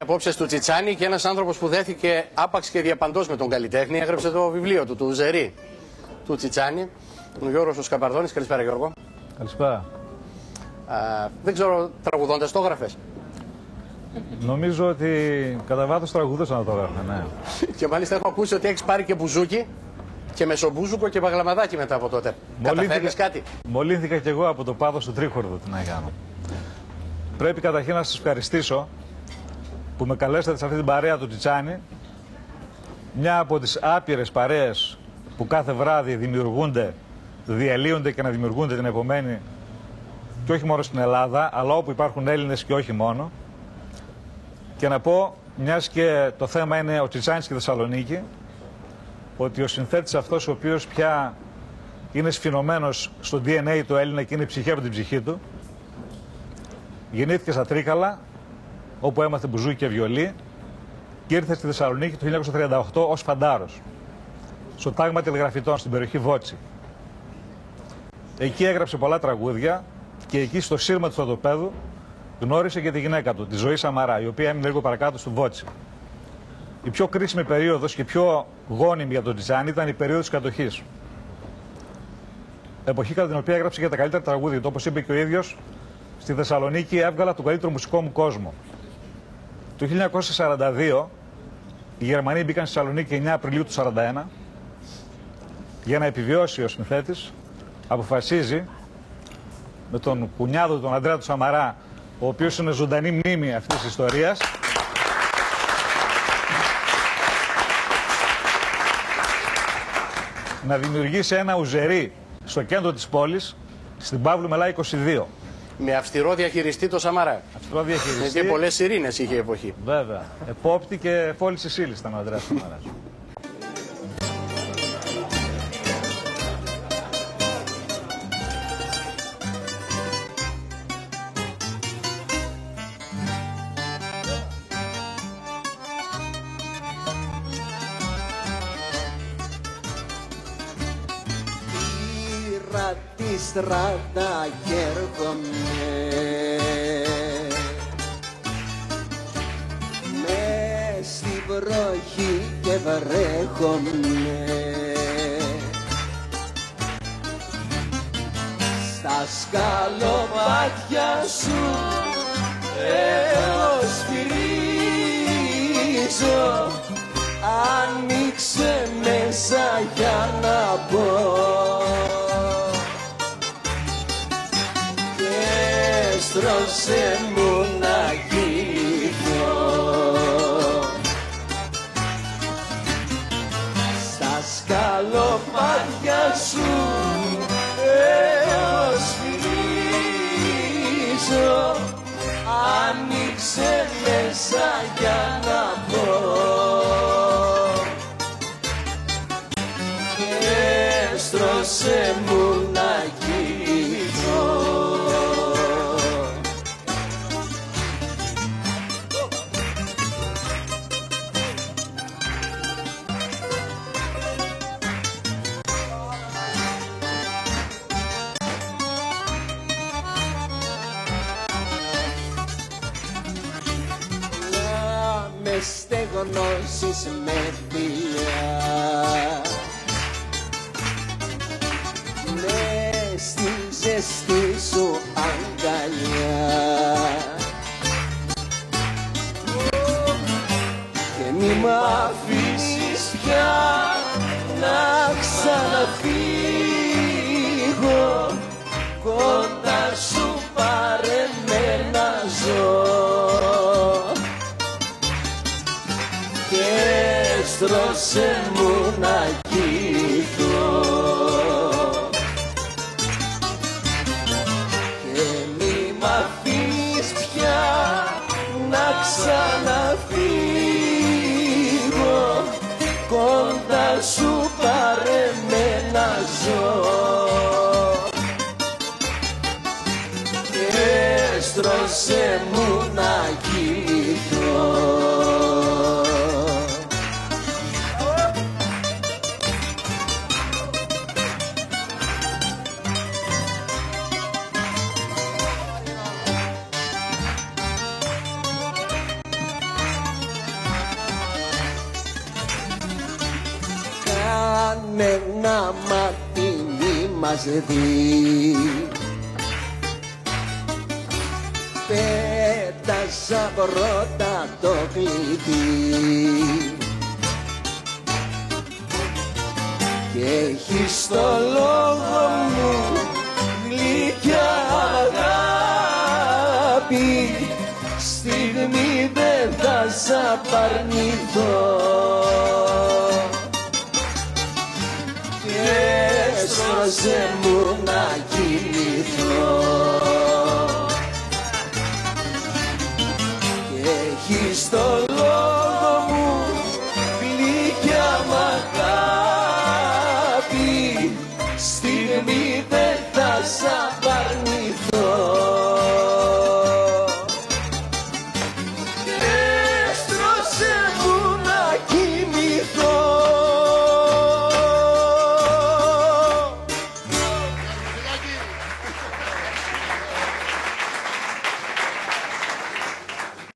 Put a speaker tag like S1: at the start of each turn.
S1: Απόψε του Τσιτσάνη και ένας άνθρωπος που δέθηκε άπαξ και διαπαντός με τον καλλιτέχνη, έγραψε το βιβλίο του Ζερί του Τσιτσάνη, ο Γιώργος ο Σκαπαρδώνης. Καλησπέρα, Γιώργο.
S2: Καλησπέρα.
S1: Δεν ξέρω, τραγουδώντας το έγραφες?
S2: Νομίζω ότι κατά βάθος τραγουδούσα να το έγραφε, ναι.
S1: Και μάλιστα έχω ακούσει ότι έχεις πάρει και μπουζούκι και μεσομπούζουκο και παγλαμαδάκι μετά από τότε. Καταφέρνεις κάτι?
S2: Μολύνθηκα κι εγώ από το πάδος του Τρίκορδου, τι να κάνω. Πρέπει καταρχήν να σας ευχαριστήσω που με καλέσατε σε αυτή την παρέα του Τσιτσάνη, μια από τις άπειρες παρέες που κάθε βράδυ δημιουργούνται, διαλύονται και να δημιουργούνται την επομένη, και όχι μόνο στην Ελλάδα, αλλά όπου υπάρχουν Έλληνες και όχι μόνο. Και να πω, μιας και το θέμα είναι ο Τσιτσάνης και η Θεσσαλονίκη, ότι ο συνθέτης αυτός, ο οποίος πια είναι σφινωμένος στο DNA του Έλληνα και είναι ψυχή από την ψυχή του, γεννήθηκε στα Τρίκαλα, όπου έμαθε μπουζούκι και βιολί, και ήρθε στη Θεσσαλονίκη το 1938 ως φαντάρος, στο τάγμα τηλεγραφητών στην περιοχή Βότσι. Εκεί έγραψε πολλά τραγούδια και εκεί στο σύρμα του στρατοπέδου γνώρισε και τη γυναίκα του, τη Ζωή Σαμαρά, η οποία έμεινε λίγο παρακάτω στο Βότσι. Η πιο κρίσιμη περίοδος και πιο γόνιμη για τον Τσιτσάνη ήταν η περίοδος της κατοχής. Εποχή κατά την οποία έγραψε και τα καλύτερα τραγούδια. Όπως είπε και ο ίδιος, στη Θεσσαλονίκη έβγαλα τον καλύτερο μουσικό μου κόσμο. Το 1942 οι Γερμανοί μπήκαν στη Θεσσαλονίκη 9 Απριλίου του 1941. Για να επιβιώσει ο συνθέτης, αποφασίζει με τον κουνιάδο τον Ανδρέα του Σαμαρά, ο οποίος είναι ζωντανή μνήμη αυτής της ιστορίας, να δημιουργήσει ένα ουζερί στο κέντρο της πόλης, στην Παύλου Μελά 22.
S1: Με αυστηρό διαχειριστή το Σαμαρά.
S2: Αυστηρό διαχειριστή.
S1: Και πολλές ειρήνες είχε η εποχή.
S2: Βέβαια. Επόπτη και φόλης της ύλης ήταν ο Ανδρέας Σαμαράς.
S3: Τη στράτα κι έρχομαι μες στη βροχή και βρέχομαι στα σκαλοπάτια σου εγώ σφυρίζω, ανοίξε μέσα για να πω στρώσε μου να γυρίσω στα σκαλοπάτια σου εγώ σφυρίζω, ανοίξε μέσα για να πω και στρώσε μου να γυρίσω. Στεγνώσεις με φιλιά μες στη ζεστή σου αγκαλιά και μη μ' αφήσεις πια να ξαναφύγω, κοντά σου πάρε με να ζω και στρώσε μου να γυρίσω και μη μ' αφήσεις πια να ξαναφύγω, κοντά σου πάρε με να ζω και στρώσε μου να γυρίσω. μας δει. Πέτασα πρώτα το κλειδί και έχεις το λόγο μου γλυκιά αγάπη, στιγμή δεν θα σ' απαρνηθώ και έστρωσε μου να κοιμηθώ και έχεις το λόγο μου γλυκιά μ' αγάπη, στιγμή